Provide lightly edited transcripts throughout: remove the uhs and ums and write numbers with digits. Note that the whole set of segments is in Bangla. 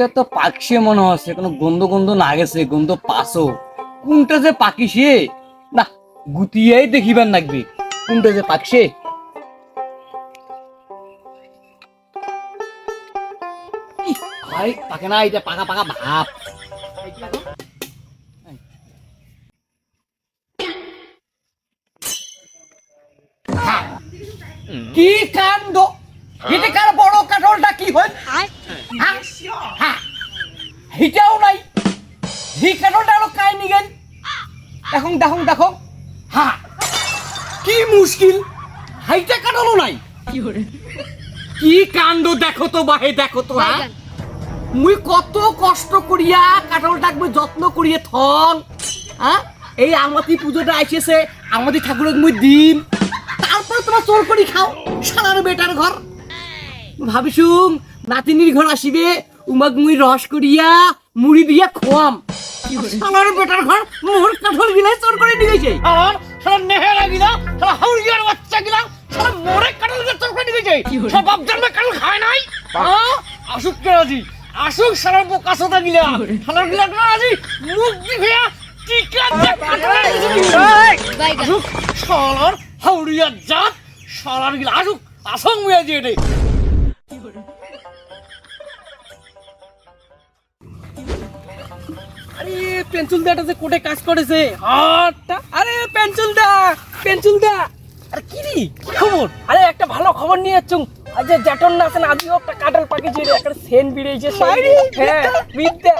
কাঁঠালগুলো তো পাকছে মনে হচ্ছে, কোনো গন্ধ গন্ধ না গেছে, গন্ধ পাসো। কোনটা যে পাকিছে না, গুতিয়াই দেখিবার লাগবে কোনটা যে পাকছে। ভাই পাকে না, এটা পাকা পাকা ভাব। কি কাণ্ড! এটাকার বড় কাঁঠালটা কি হয়? হিটাও নাই, হি কাঁঠালটা আরো কাই নি গেল। দেখো দেখো দেখো, হ্যাঁ কি মুশকিল, হাইটা কাঁঠালও নাই। কি কাণ্ড! দেখো তো বাহে, দেখো তো। হ্যাঁ মুই কত কষ্ট করিয়া কাঁঠালটাকে যত্ন করিয়ে থন। হ্যাঁ এই আমাতি পুজোটা আসেছে, আমাতি ঠাকুরকে মুই দিম, তারপর তোমার চোর করি খাও। শালার বেটার ঘর ভাবিসুম নাতিনির ঘর আসিবে, উমাক মুই রস করিয়া মুড়ি দিয়া খোয়াম। শালার বেটার ঘর মোর কাঁঠাল গিলাই চোর করে নিয়ে গেছে। আর শালা নেহেরা গিলা, শালা হাউরিয়ার বাচ্চা গিলা, শালা মোরে কাঁঠাল গিলা চোর করে নিয়ে গেছে। সব বাপ জন্মে কাঁঠাল খায় নাই। আসুক কে রাজি, আসুক শালার বোকাসোদা গিলা, শালার গিলা রাজি মুখ দিয়া টিকা দিয়ে কাঁঠাল আসুক। শালার হাউরিয়ার জাত, শালার গিলা আসুক, আসং মুয়া দিয়ে দে। আরে পেন্সিল দাটা যে কোটে কাজ করেছে হাটটা। আরে পেন্সিল দা, পেন্সিল দা, আরে কি রে, কি খবর? আরে একটা ভালো খবর নিয়ে আসছুম। আজ যে জ্যাটন না আছেন, আজও একটা কাঁঠাল পাকিছে রে, একটা সেন বিড়েছে। হ্যাঁ বিদ্যা,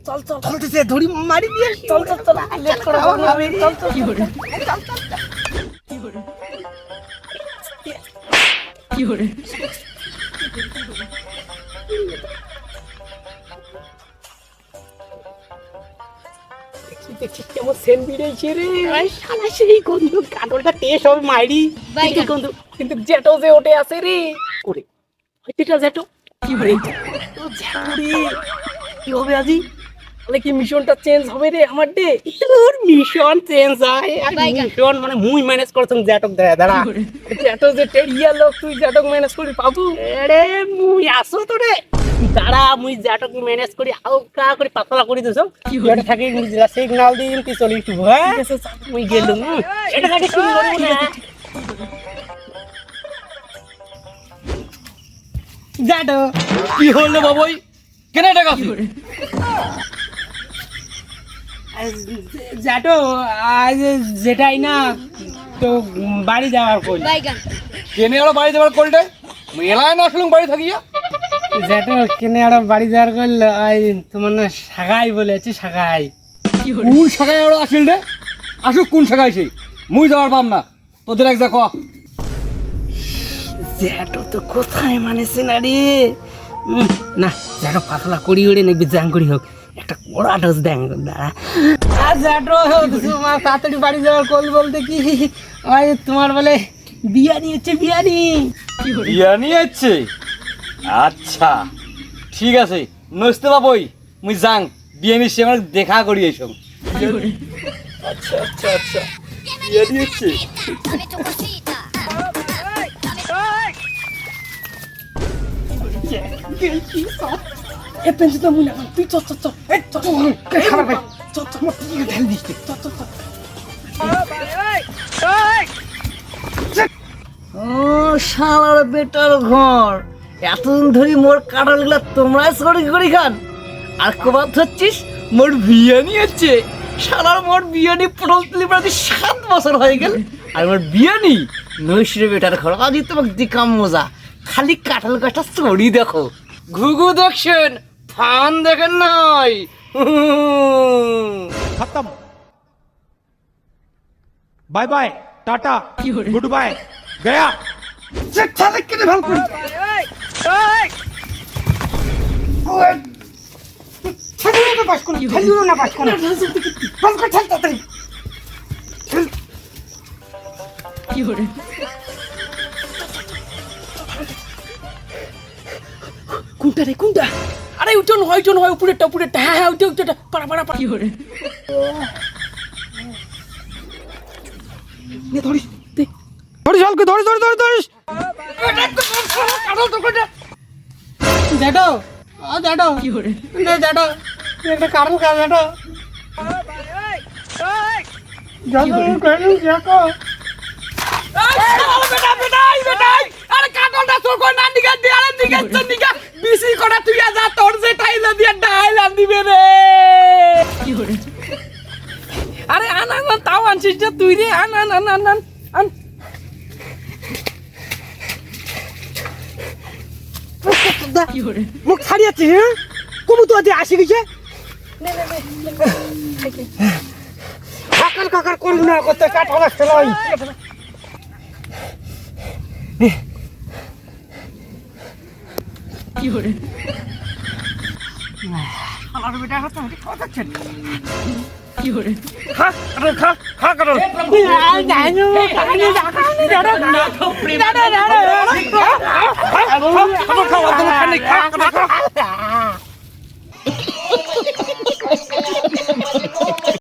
চল চল চলতেছে, ধরি মারি দিয়ে। চল চল চল, লেট করা হবে না। চল চল, কি করে চল চল কি করে কি করে কেমন সেন বিড়েছে রে। শালা সেই গন্ধ, কাঁঠালটা টেস্ট হবে মাইরি, গন্ধ। কিন্তু জ্যাটো যে ওটে আছে রে, ওরে হইতেটা জ্যাটো কি হবে? তো জ্যাটো রে কি হবে আজি? তাহলে কি মিশনটা চেঞ্জ হবে রে আমার ডে? তোর মিশন চেঞ্জ হয় আর মিশন মানে মুই ম্যানেজ করছম জ্যাটক দেয়া দাঁড়া। জ্যাটো যে টেরিয়া লোক, তুই জ্যাটক ম্যানেজ করি পাবো? আরে মুই আসো তো রে, দাঁড়া মুই জ্যাটক ম্যানেজ করি, হালকা করে পাতলা করে দিছম। এটা থাকে নিজলা সিগন্যাল দিম তুই চলিস তো। হ্যাঁ মুই গেলুম, এটা থাকে শুরু করব না। জ্যাটো কি হলো বাবুই, কেন টাকা? জ্যাটো আজ যেটাই না তো বাড়ি যাওয়ার কই। কেনে আর বাড়ি যাওয়ার কলটা মেলায় না আসলুম বাড়ি থাকিয়া। জ্যাটো কেনে আর বাড়ি যাওয়ার কল আই তোমার না সাগাই বলেছি, সাগাই। কোন সাগাই আর আসিল রে? আসুক কোন সাগাই সেই, মুই যাওয়ার পাম না, তোদের এক যা ক। জ্যাটো তো কোথায় মানেছে না রে। না জ্যাটো পাতলা করি ওড়ে নাকি জাং করি হোক, একটা কড়া ডোজ দেন দাঁড়া। জ্যাটো তোমার তাড়াতাড়ি বাড়ি যাওয়ার কল বলতে কি ওই তোমার বলে বিয়ানি হচ্ছে, বিয়ানি। বিয়ানি হচ্ছে? আচ্ছা ঠিক আছে, নসতে বাবুই মুই যাং, বিয়ানির সে আমার দেখা করি এসব। আচ্ছা আচ্ছা আচ্ছা, বিয়ানি হচ্ছে। এ পেন্সিল তো মুনা তুই চল চল চল, এই চল চল খাবার ভাই, চল চল মত কি ঢাল দিস, চল চল চল। ও শালার বেটার ঘর, এতদিন ধরে মোর কাঁঠালগুলা তোমরা সরি করি খান, আর কবার ধরছিস মোর বিয়ানি হচ্ছে। শালার মোর বিয়ানি পটল তুলি প্রায় 7 বছর হয়ে গেল, আর মোর বিয়ানি নৈশরে বেটার ঘর। আজই তোমাকে দিকাম মজা, খালি কাঁঠাল গাছটা চড়ি দেখো, ঘুঘু দেখছেন, ফান দেখেন নাই। खत्म, bye bye, tata, goodbye, गया। কেটে ভাল করি কোনটা রে, কোনটা? আরে উঠোন হয়, উঠোন হয়, উপরেরটা উপরেরটা। হ্যাঁ হ্যাঁ উঠে উঠে, পাড়া পাড়া পাড়া। কি করে নে ধরিস, দে ধরিস, হালকা ধরিস ধরিস ধরিস ধরিস। জ্যাটো দাঁড়ো নে দাঁড়ো একটা কারণ খা দাঁড়ো যাবো কেন দেখো বেটা বেটা বেটা আরে কাটলটা তোর কই না দিকে দি আরে দিকে তো দিকে বিসি করা তুই যা তোর যে টাইলা দিয়ে ডাইলাম দিবে রে কি করে আরে আন আন তাও আনছিস যে তুই রে আন আন আন আন আন কি করে মুখ ছাড়িয়েছে হ্যাঁ কবু তো আজ আসি গেছে কাকার কাকার করল না করতে কাটলা খেলাই কি করে আমার বেটা হাতে হাতে কথা ছেড় কি করে খা আরে খা খা করো জানো কানে রাখানি দাঁড়া দাঁড়া দাঁড়া খাওয়া তো খানি খা